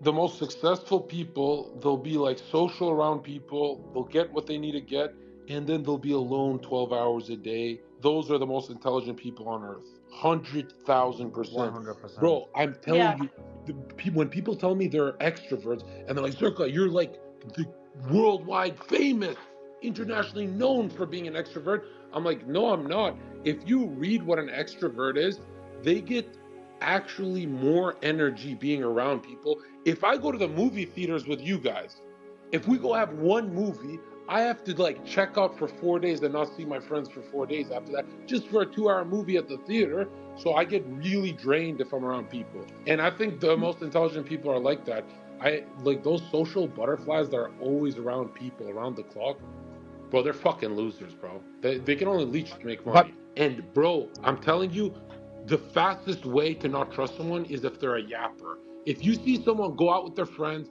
the most successful people, they'll be like social around people, they'll get what they need to get, and then they'll be alone 12 hours a day. Those are the most intelligent people on earth. 100,000%. 100%. Bro, I'm telling Yeah. you, when people tell me they're extroverts and they're like, Zherka, you're like the worldwide famous, internationally known for being an extrovert. I'm like, no, I'm not. If you read what an extrovert is, they get actually more energy being around people. If I go to the movie theaters with you guys, if we go have one movie, I have to like check out for 4 days and not see my friends for 4 days after that, just for a 2 hour movie at the theater. So I get really drained if I'm around people. And I think the most intelligent people are like that. I like those social butterflies that are always around people around the clock. Bro, they're fucking losers, bro. They can only leech to make But money. And bro, I'm telling you, the fastest way to not trust someone is if they're a yapper. If you see someone go out with their friends,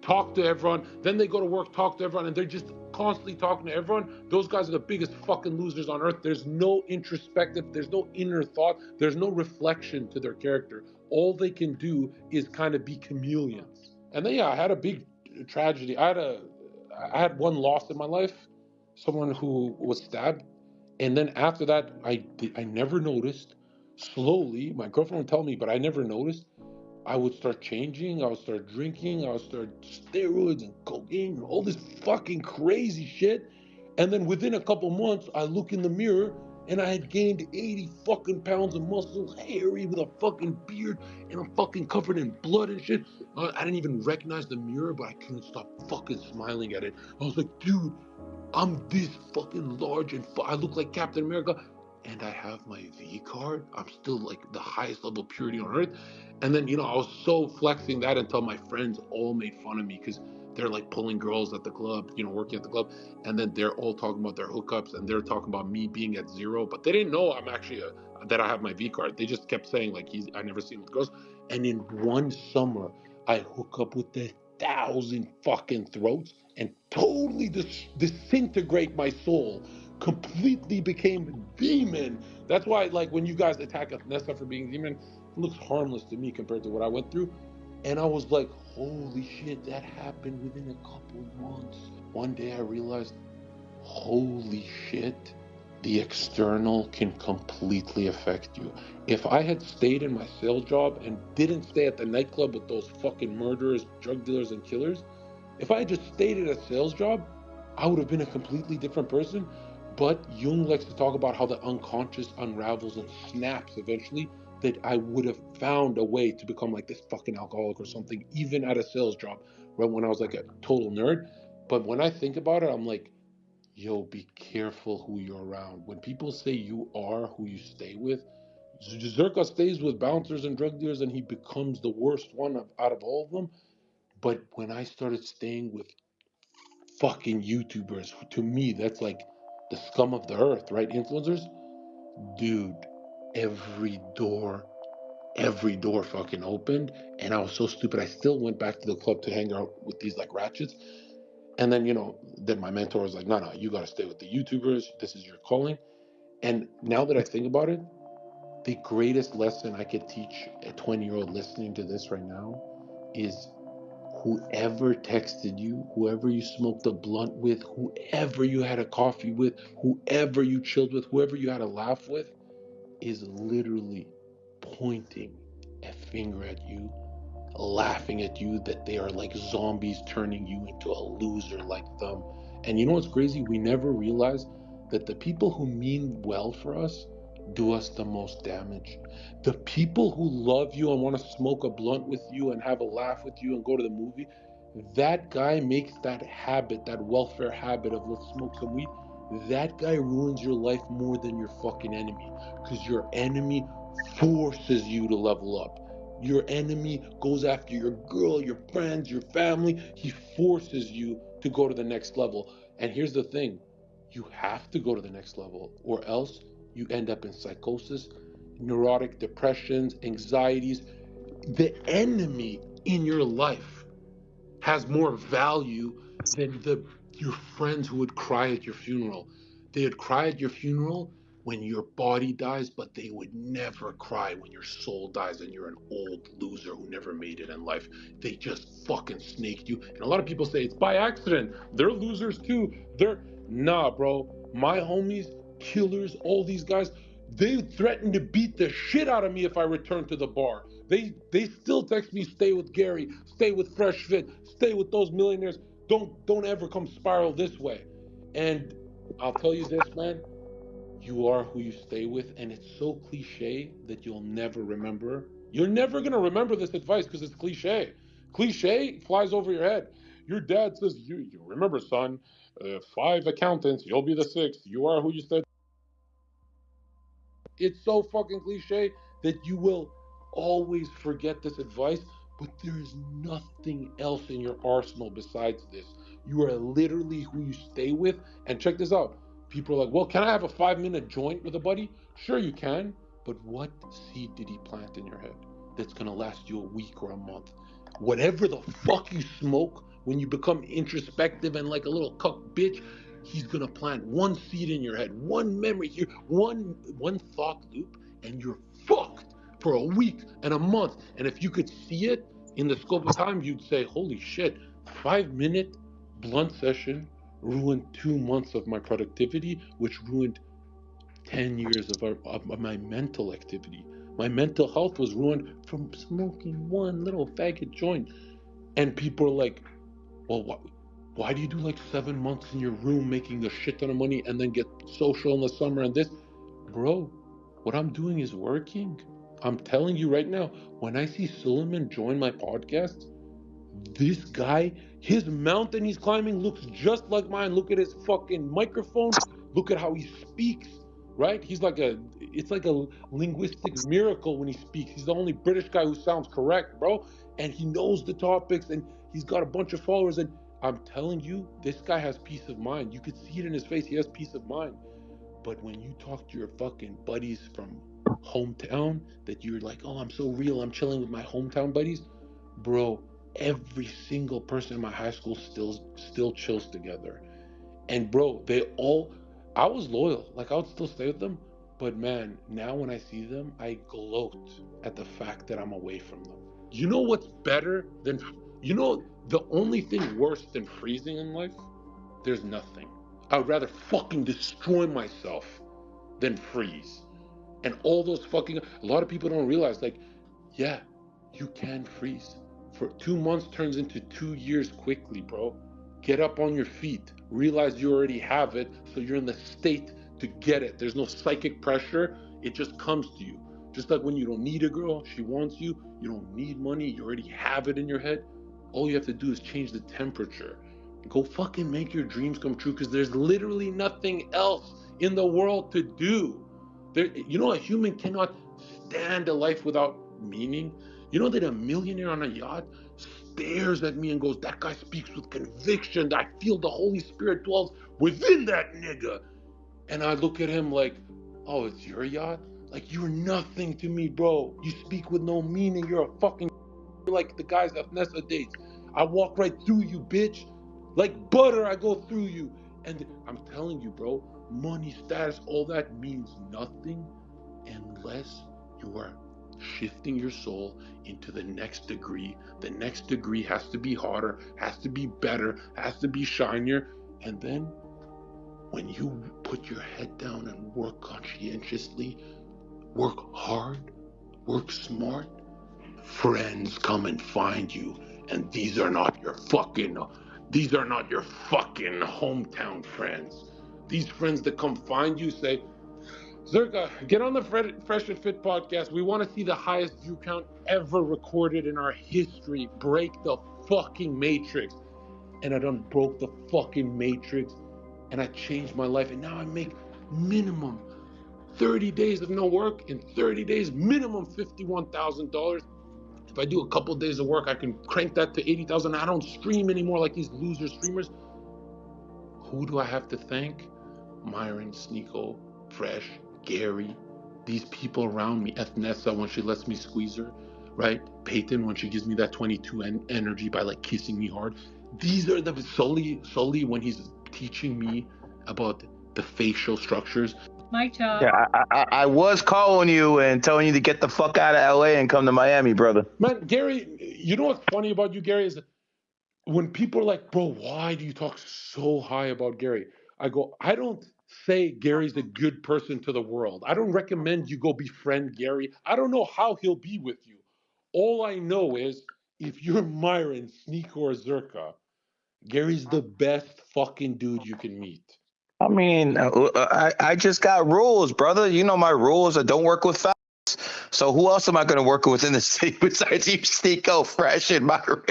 talk to everyone, then they go to work, talk to everyone, and they're just constantly talking to everyone, those guys are the biggest fucking losers on earth. There's no introspective, there's no inner thought, there's no reflection to their character. All they can do is kind of be chameleons. And then yeah, I had a big tragedy. I had one loss in my life, someone who was stabbed, and then after that, I never noticed. Slowly, my girlfriend would tell me, but I never noticed. I would start changing. I would start drinking. I would start steroids and cocaine and all this fucking crazy shit. And then within a couple months, I look in the mirror and I had gained 80 fucking pounds of muscle, hairy with a fucking beard, and I'm fucking covered in blood and shit. I didn't even recognize the mirror, but I couldn't stop fucking smiling at it. I was like, dude, I'm this fucking large and I look like Captain America, and I have my V card. I'm still like the highest level of purity on earth. And then, I was so flexing that until my friends all made fun of me because they're like pulling girls at the club, working at the club. And then they're all talking about their hookups and they're talking about me being at zero. But they didn't know I'm actually that I have my V card. They just kept saying like I never seen with girls. And in one summer, I hook up with the 1,000 fucking throats and totally disintegrate my soul. Completely became demon. That's why, like, when you guys attack Nessa for being demon, it looks harmless to me compared to what I went through. And I was like, holy shit, that happened within a couple months. One day I realized, holy shit, the external can completely affect you. If I had stayed in my sales job and didn't stay at the nightclub with those fucking murderers, drug dealers, and killers, if I had just stayed at a sales job, I would have been a completely different person. But Jung likes to talk about how the unconscious unravels and snaps eventually, that I would have found a way to become like this fucking alcoholic or something, even at a sales job, right when I was like a total nerd. But when I think about it, I'm like, yo, be careful who you're around. When people say you are who you stay with, Zherka stays with bouncers and drug dealers and he becomes the worst one out of all of them. But when I started staying with fucking YouTubers, to me, that's like the scum of the earth, right? Influencers, dude, every door, every door fucking opened. And I was so stupid. I still went back to the club to hang out with these like ratchets. And then, then my mentor was like, no, no, you got to stay with the YouTubers. This is your calling. And now that I think about it, the greatest lesson I could teach a 20-year-old listening to this right now is whoever texted you, whoever you smoked a blunt with, whoever you had a coffee with, whoever you chilled with, whoever you had a laugh with, is literally pointing a finger at you, laughing at you, that they are like zombies turning you into a loser like them. And you know what's crazy? We never realize that the people who mean well for us do us the most damage. The people who love you and want to smoke a blunt with you and have a laugh with you and go to the movie, that guy makes that habit, that welfare habit of let's smoke some weed. That guy ruins your life more than your fucking enemy, because your enemy forces you to level up. Your enemy goes after your girl, your friends, your family. He forces you to go to the next level. And here's the thing, you have to go to the next level, or else you end up in psychosis, neurotic depressions, anxieties. The enemy in your life has more value than your friends who would cry at your funeral. They would cry at your funeral when your body dies, but they would never cry when your soul dies and you're an old loser who never made it in life. They just fucking snaked you. And a lot of people say it's by accident. They're losers too. Nah, bro. My homies, killers, all these guys, they threatened to beat the shit out of me if I return to the bar. They still text me, stay with Gary, stay with Fresh Fit, stay with those millionaires. Don't ever come spiral this way. And I'll tell you this, man, you are who you stay with, and it's so cliche that you'll never remember. You're never gonna remember this advice because it's cliche. Cliche flies over your head. Your dad says, "You remember, son, 5 accountants, you'll be the sixth. You are who you stay." It's so fucking cliche that you will always forget this advice, but there's nothing else in your arsenal besides this. You are literally who you stay with. And check this out. People are like, well, can I have a 5 minute joint with a buddy? Sure, you can. But what seed did he plant in your head that's going to last you a week or a month? Whatever the fuck you smoke when you become introspective and like a little cuck bitch, he's gonna plant one seed in your head, one memory here, one thought loop, and you're fucked for a week and a month. And if you could see it in the scope of time, you'd say, holy shit, 5 minute blunt session ruined 2 months of my productivity, which ruined 10 years of my mental activity. My mental health was ruined from smoking one little faggot joint. And people are like, well, why do you do like 7 months in your room making a shit ton of money and then get social in the summer and this? Bro, what I'm doing is working. I'm telling you right now, when I see Suleiman join my podcast, this guy, his mountain he's climbing looks just like mine. Look at his fucking microphone. Look at how he speaks, right? It's like a linguistic miracle when he speaks. He's the only British guy who sounds correct, bro. And he knows the topics and he's got a bunch of followers. And I'm telling you, this guy has peace of mind. You could see it in his face. He has peace of mind. But when you talk to your fucking buddies from hometown, that you're like, oh, I'm so real, I'm chilling with my hometown buddies, bro, every single person in my high school still chills together. And bro, I was loyal. Like I would still stay with them. But man, now when I see them, I gloat at the fact that I'm away from them. You know what's better than, you know, the only thing worse than freezing in life? There's nothing. I would rather fucking destroy myself than freeze. And all those fucking, a lot of people don't realize, like, yeah, you can freeze. For 2 months turns into 2 years quickly, bro. Get up on your feet. Realize you already have it, so you're in the state to get it. There's no psychic pressure. It just comes to you. Just like when you don't need a girl, she wants you. You don't need money. You already have it in your head. All you have to do is change the temperature. Go fucking make your dreams come true, because there's literally nothing else in the world to do. You know, a human cannot stand a life without meaning. You know that a millionaire on a yacht stares at me and goes, that guy speaks with conviction. I feel the Holy Spirit dwells within that nigga. And I look at him like, oh, it's your yacht? Like, you're nothing to me, bro. You speak with no meaning. You're a fucking like the guys that Nessa dates. I walk right through you, bitch. Like butter, I go through you. And I'm telling you, bro, money, status, all that means nothing unless you are shifting your soul into the next degree. The next degree has to be harder, has to be better, has to be shinier. And then when you put your head down and work conscientiously, work hard, work smart, friends come and find you. And these are not your fucking hometown friends. These friends that come find you say, Zherka, get on the Fresh and Fit podcast. We want to see the highest view count ever recorded in our history. Break the fucking matrix. And I done broke the fucking matrix. And I changed my life. And now I make minimum 30 days of no work. In 30 days, minimum $51,000. If I do a couple of days of work, I can crank that to 80,000. I don't stream anymore like these loser streamers. Who do I have to thank? Myron, Sneeko, Fresh, Gary, these people around me. Ethnessa when she lets me squeeze her, right? Peyton when she gives me that 22 energy by like kissing me hard. These are the Sully when he's teaching me about the facial structures. Mic Yeah, drop. I was calling you and telling you to get the fuck out of LA and come to Miami, brother. Man, Gary, you know what's funny about you, Gary, is when people are like, bro, why do you talk so high about Gary? I go, I don't say Gary's a good person to the world. I don't recommend you go befriend Gary. I don't know how he'll be with you. All I know is if you're Myron, Sneak, or Zherka, Gary's the best fucking dude you can meet. I mean, I just got rules, brother. You know my rules. I don't work with fouls. So who else am I going to work with in the city besides you, Sneeko, Fresh, and Myron?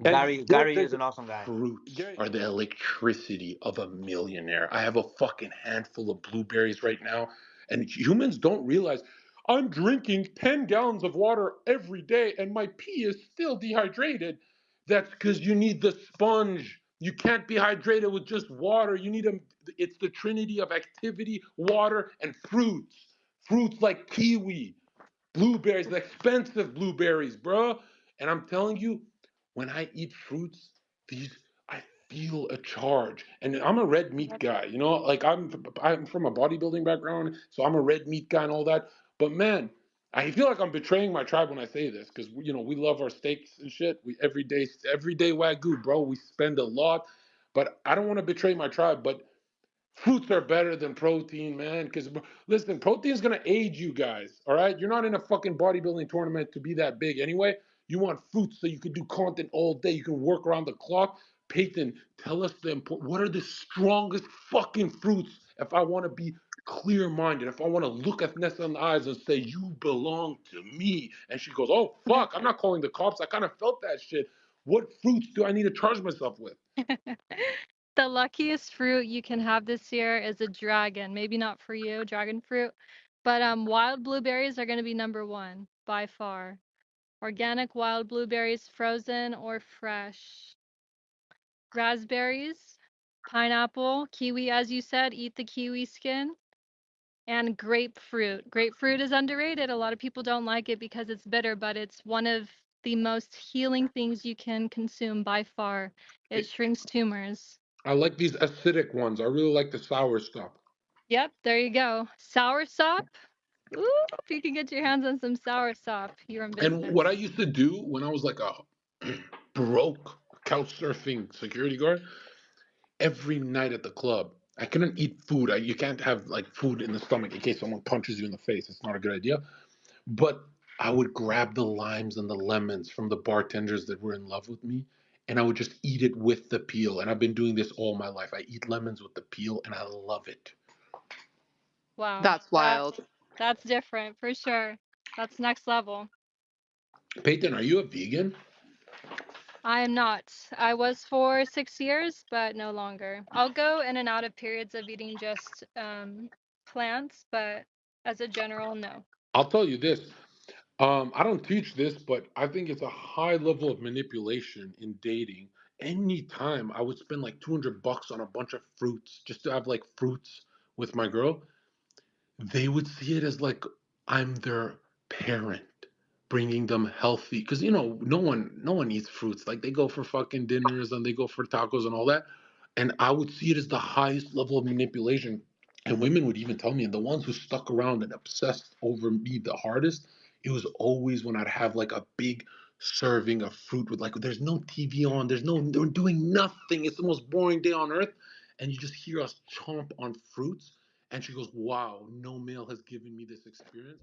And Gary is an awesome guy. fruits are the electricity of a millionaire. I have a fucking handful of blueberries right now, and humans don't realize I'm drinking 10 gallons of water every day, and my pee is still dehydrated. That's because you need the sponge. You can't be hydrated with just water. You need a, it's the trinity of activity, water, and fruits. Fruits like kiwi, blueberries, the expensive blueberries, bro. And I'm telling you, when I eat fruits, these I feel a charge. And I'm a red meat guy, you know, like I'm from a bodybuilding background, so I'm a red meat guy and all that. But man, I feel like I'm betraying my tribe when I say this because you know we love our steaks and shit. We every day wagyu, bro. We spend a lot, but I don't want to betray my tribe. But fruits are better than protein, man. Because listen, protein is gonna age you guys. All right, you're not in a fucking bodybuilding tournament to be that big anyway. You want fruits so you can do content all day. You can work around the clock. Peyton, tell us the important. What are the strongest fucking fruits? If I want to be clear-minded, if I want to look at Nessa in the eyes and say you belong to me, and she goes, "Oh fuck, I'm not calling the cops. I kind of felt that shit. What fruits do I need to charge myself with?" The luckiest fruit you can have this year is a dragon. Maybe not for you, dragon fruit, but wild blueberries are going to be number one by far. Organic wild blueberries, frozen or fresh. Raspberries, pineapple, kiwi, as you said, eat the kiwi skin, and grapefruit. Grapefruit is underrated. A lot of people don't like it because it's bitter, but it's one of the most healing things you can consume by far. It shrinks tumors. I like these acidic ones. I really like the sour stuff. Yep, there you go. Soursop. Ooh, if you can get your hands on some soursop, you're in And what I business. used to do when I was like a broke couch surfing security guard, every night at the club, I couldn't eat food. You can't have like food in the stomach in case someone punches you in the face. It's not a good idea. But I would grab the limes and the lemons from the bartenders that were in love with me, and I would just eat it with the peel. And I've been doing this all my life. I eat lemons with the peel, and I love it. Wow, That's wild. that's different for sure. That's next level. Peyton, are you a vegan? I am not. I was for 6 years, but no longer. I'll go in and out of periods of eating just plants, but as a general, no. I'll tell you this. I don't teach this, but I think it's a high level of manipulation in dating. Anytime I would spend like $200 on a bunch of fruits just to have like fruits with my girl, they would see it as like I'm their parent, bringing them healthy. Because you know, no one eats fruits. Like they go for fucking dinners and they go for tacos and all that. And I would see it as the highest level of manipulation. And women would even tell me, and the ones who stuck around and obsessed over me the hardest, it was always when I'd have like a big serving of fruit with like, there's no TV on, they're doing nothing. It's the most boring day on earth. And you just hear us chomp on fruits. And she goes, wow, no male has given me this experience.